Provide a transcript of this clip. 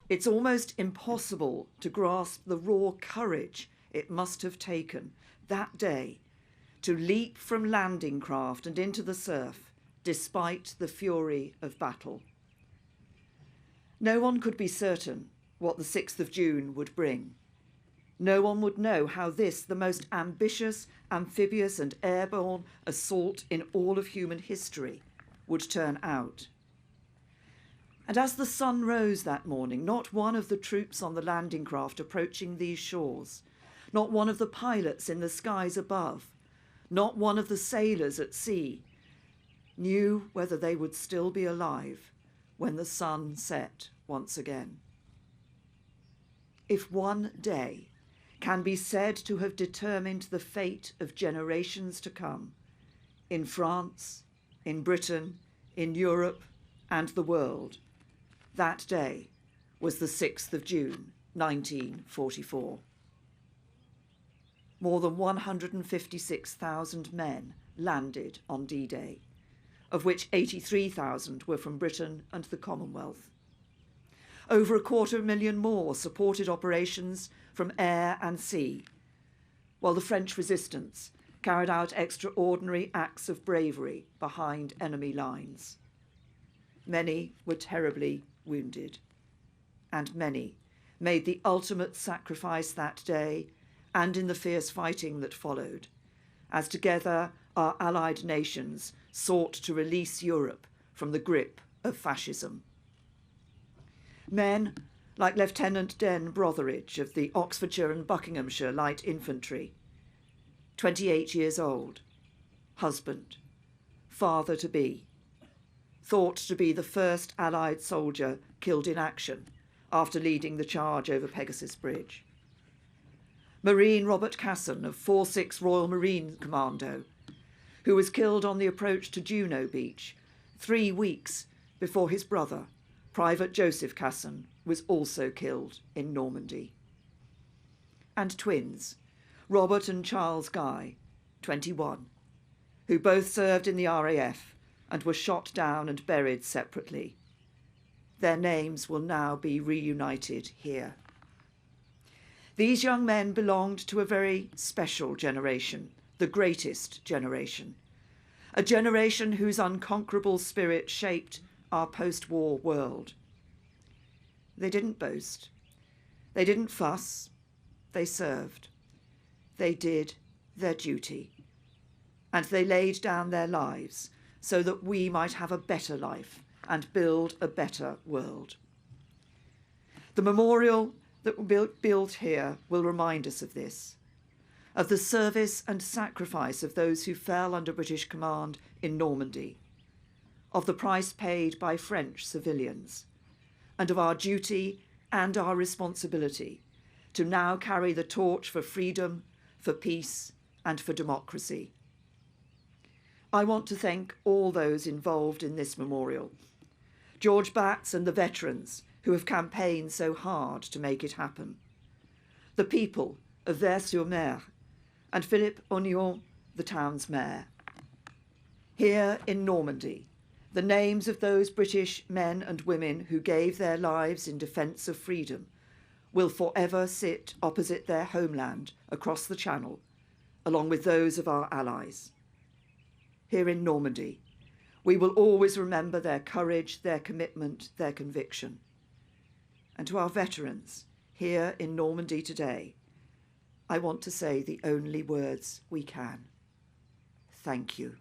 It's almost impossible to grasp the raw courage it must have taken that day to leap from landing craft and into the surf, despite the fury of battle. No one could be certain what the 6th of June would bring. No one would know how this, the most ambitious, amphibious and airborne assault in all of human history, would turn out. And as the sun rose that morning, not one of the troops on the landing craft approaching these shores, not one of the pilots in the skies above, not one of the sailors at sea, knew whether they would still be alive when the sun set once again. If one day can be said to have determined the fate of generations to come, in France, in Britain, in Europe, and the world, that day was the 6th of June, 1944. More than 156,000 men landed on D-Day, of which 83,000 were from Britain and the Commonwealth. Over 250,000 more supported operations from air and sea, while the French resistance carried out extraordinary acts of bravery behind enemy lines. Many were terribly wounded, and many made the ultimate sacrifice that day and in the fierce fighting that followed, as together our allied nations sought to release Europe from the grip of fascism. Men like Lieutenant Den Brotheridge of the Oxfordshire and Buckinghamshire Light Infantry, 28 years old, husband, father-to-be, thought to be the first Allied soldier killed in action after leading the charge over Pegasus Bridge. Marine Robert Casson of 46 Royal Marine Commando, who was killed on the approach to Juno Beach 3 weeks before his brother, Private Joseph Casson, was also killed in Normandy. And twins, Robert and Charles Guy, 21, who both served in the RAF and were shot down and buried separately. Their names will now be reunited here. These young men belonged to a very special generation, the greatest generation, a generation whose unconquerable spirit shaped our post-war world. They didn't boast. They didn't fuss. They served. They did their duty. And they laid down their lives so that we might have a better life and build a better world. The memorial that will be built here will remind us of this, of the service and sacrifice of those who fell under British command in Normandy, of the price paid by French civilians, and of our duty and our responsibility to now carry the torch for freedom, for peace, and for democracy. I want to thank all those involved in this memorial, George Batts and the veterans who have campaigned so hard to make it happen, the people of Vers-sur-Mer, and Philippe Ognon, the town's mayor. Here in Normandy, the names of those British men and women who gave their lives in defence of freedom will forever sit opposite their homeland across the Channel, along with those of our allies. Here in Normandy, we will always remember their courage, their commitment, their conviction. And to our veterans here in Normandy today, I want to say the only words we can. Thank you.